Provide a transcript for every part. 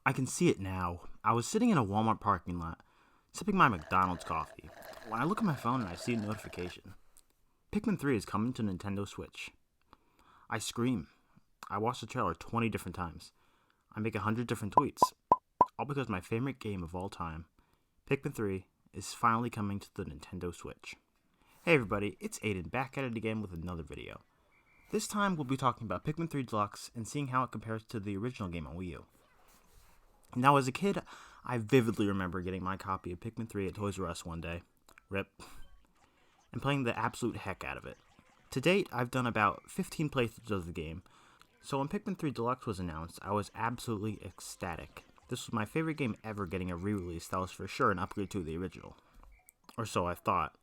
I can see it now. I was sitting in a Walmart parking lot, sipping my McDonald's coffee, when I look at my phone and I see a notification. Pikmin 3 is coming to Nintendo Switch. I scream. I watch the trailer 20 different times. I make 100 different tweets. All because my favorite game of all time, Pikmin 3, is finally coming to the Nintendo Switch. Hey everybody, it's Aiden back at it again with another video. This time we'll be talking about Pikmin 3 Deluxe and seeing how it compares to the original game on Wii U. Now as a kid, I vividly remember getting my copy of Pikmin 3 at Toys R Us one day, RIP, and playing the absolute heck out of it. To date, I've done about 15 playthroughs of the game, so when Pikmin 3 Deluxe was announced, I was absolutely ecstatic. This was my favorite game ever getting a re-release that was for sure an upgrade to the original. Or so I thought,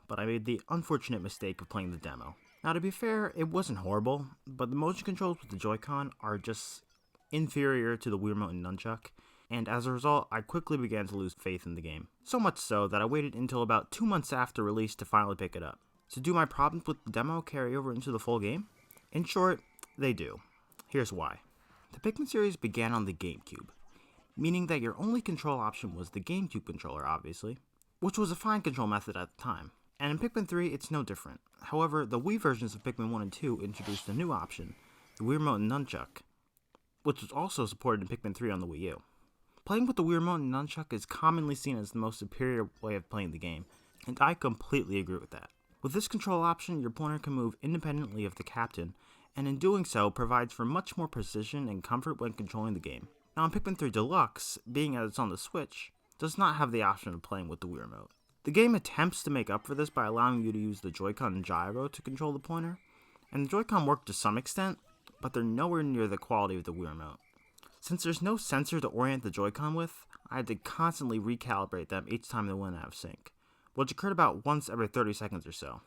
but I made the unfortunate mistake of playing the demo. Now to be fair, it wasn't horrible, but the motion controls with the Joy-Con are just inferior to the Wii Remote and Nunchuck, and as a result, I quickly began to lose faith in the game. So much so that I waited until about 2 months after release to finally pick it up. So do my problems with the demo carry over into the full game? In short, they do. Here's why. The Pikmin series began on the GameCube, meaning that your only control option was the GameCube controller, obviously, which was a fine control method at the time. And in Pikmin 3, it's no different. However, the Wii versions of Pikmin 1 and 2 introduced a new option, the Wii Remote and Nunchuck, which was also supported in Pikmin 3 on the Wii U. Playing with the Wii Remote and Nunchuck is commonly seen as the most superior way of playing the game, and I completely agree with that. With this control option, your pointer can move independently of the captain, and in doing so, provides for much more precision and comfort when controlling the game. Now in Pikmin 3 Deluxe, being as it's on the Switch, does not have the option of playing with the Wii Remote. The game attempts to make up for this by allowing you to use the Joy-Con and gyro to control the pointer, and the Joy-Con work to some extent, but they're nowhere near the quality of the Wii Remote. Since there's no sensor to orient the Joy-Con with, I had to constantly recalibrate them each time they went out of sync, which occurred about once every 30 seconds or so.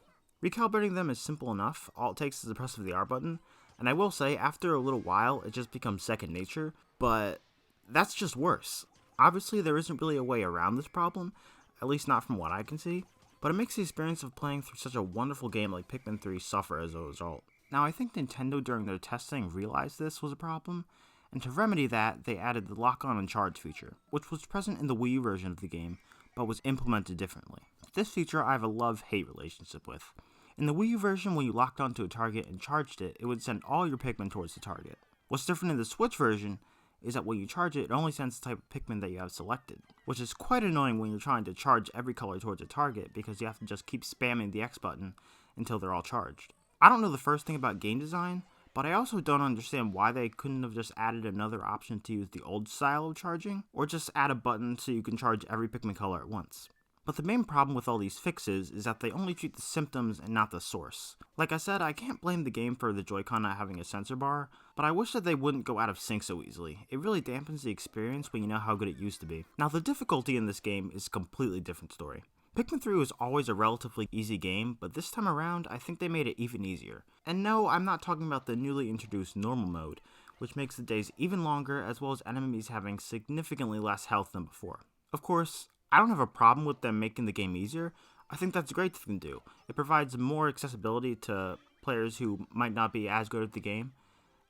Recalibrating them is simple enough, all it takes is the press of the R button, and I will say, after a little while, it just becomes second nature, but that's just worse. Obviously, there isn't really a way around this problem, at least not from what I can see, but it makes the experience of playing through such a wonderful game like Pikmin 3 suffer as a result. Now, I think Nintendo during their testing realized this was a problem, and to remedy that, they added the lock-on and charge feature, which was present in the Wii U version of the game, but was implemented differently. This feature I have a love-hate relationship with. In the Wii U version, when you locked onto a target and charged it, it would send all your Pikmin towards the target. What's different in the Switch version is that when you charge it, it only sends the type of Pikmin that you have selected, which is quite annoying when you're trying to charge every color towards a target because you have to just keep spamming the X button until they're all charged. I don't know the first thing about game design, but I also don't understand why they couldn't have just added another option to use the old style of charging, or just add a button so you can charge every Pikmin color at once. But the main problem with all these fixes is that they only treat the symptoms and not the source. Like I said, I can't blame the game for the Joy-Con not having a sensor bar, but I wish that they wouldn't go out of sync so easily. It really dampens the experience when you know how good it used to be. Now the difficulty in this game is a completely different story. Pikmin 3 was always a relatively easy game, but this time around, I think they made it even easier. And no, I'm not talking about the newly introduced normal mode, which makes the days even longer as well as enemies having significantly less health than before. Of course, I don't have a problem with them making the game easier. I think that's great they can do. It provides more accessibility to players who might not be as good at the game,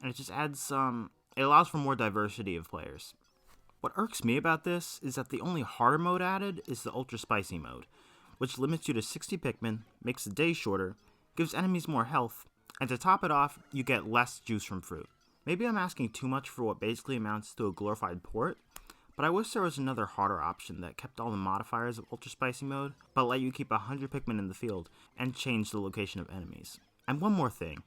and it just adds it allows for more diversity of players. What irks me about this is that the only harder mode added is the Ultra Spicy mode, which limits you to 60 Pikmin, makes the day shorter, gives enemies more health, and to top it off, you get less juice from fruit. Maybe I'm asking too much for what basically amounts to a glorified port, but I wish there was another harder option that kept all the modifiers of Ultra Spicy mode, but let you keep 100 Pikmin in the field and change the location of enemies. And one more thing,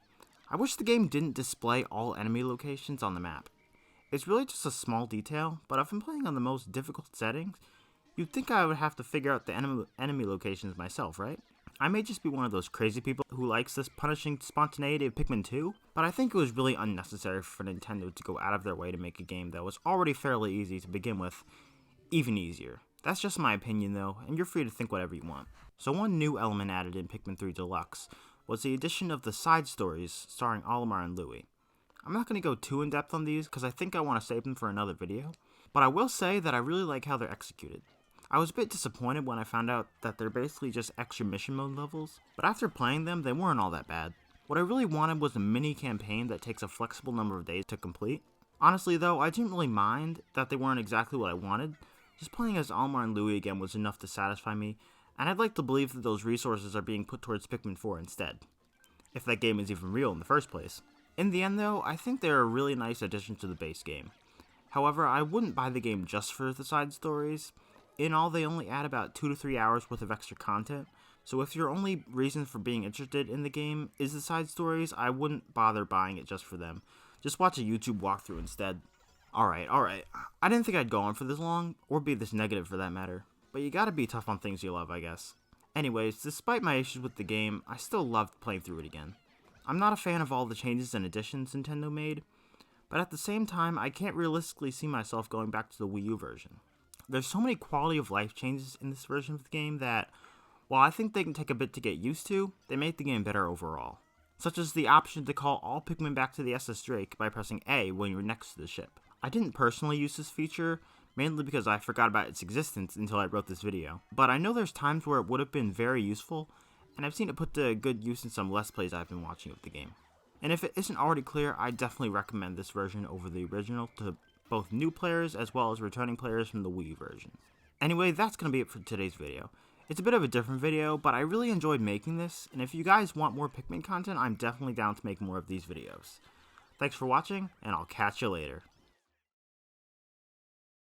I wish the game didn't display all enemy locations on the map. It's really just a small detail, but if I'm playing on the most difficult settings, you'd think I would have to figure out the enemy locations myself, right? I may just be one of those crazy people who likes this punishing spontaneity of Pikmin 2, but I think it was really unnecessary for Nintendo to go out of their way to make a game that was already fairly easy to begin with, even easier. That's just my opinion though, and you're free to think whatever you want. So one new element added in Pikmin 3 Deluxe was the addition of the side stories starring Olimar and Louie. I'm not going to go too in-depth on these because I think I want to save them for another video, but I will say that I really like how they're executed. I was a bit disappointed when I found out that they're basically just extra mission mode levels, but after playing them, they weren't all that bad. What I really wanted was a mini campaign that takes a flexible number of days to complete. Honestly though, I didn't really mind that they weren't exactly what I wanted. Just playing as Almar and Louis again was enough to satisfy me, and I'd like to believe that those resources are being put towards Pikmin 4 instead, if that game is even real in the first place. In the end though, I think they're a really nice addition to the base game. However, I wouldn't buy the game just for the side stories. In all, they only add about 2 to 3 hours worth of extra content, so if your only reason for being interested in the game is the side stories, I wouldn't bother buying it just for them. Just watch a YouTube walkthrough instead. Alright. I didn't think I'd go on for this long, or be this negative for that matter, but you gotta be tough on things you love, I guess. Anyways, despite my issues with the game, I still loved playing through it again. I'm not a fan of all the changes and additions Nintendo made, but at the same time, I can't realistically see myself going back to the Wii U version. There's so many quality of life changes in this version of the game that, while I think they can take a bit to get used to, they make the game better overall. Such as the option to call all Pikmin back to the SS Drake by pressing A when you're next to the ship. I didn't personally use this feature, mainly because I forgot about its existence until I wrote this video, but I know there's times where it would have been very useful, and I've seen it put to good use in some Let's Plays I've been watching of the game. And if it isn't already clear, I definitely recommend this version over the original to both new players as well as returning players from the Wii U version. Anyway, that's going to be it for today's video. It's a bit of a different video, but I really enjoyed making this, and if you guys want more Pikmin content, I'm definitely down to make more of these videos. Thanks for watching, and I'll catch you later.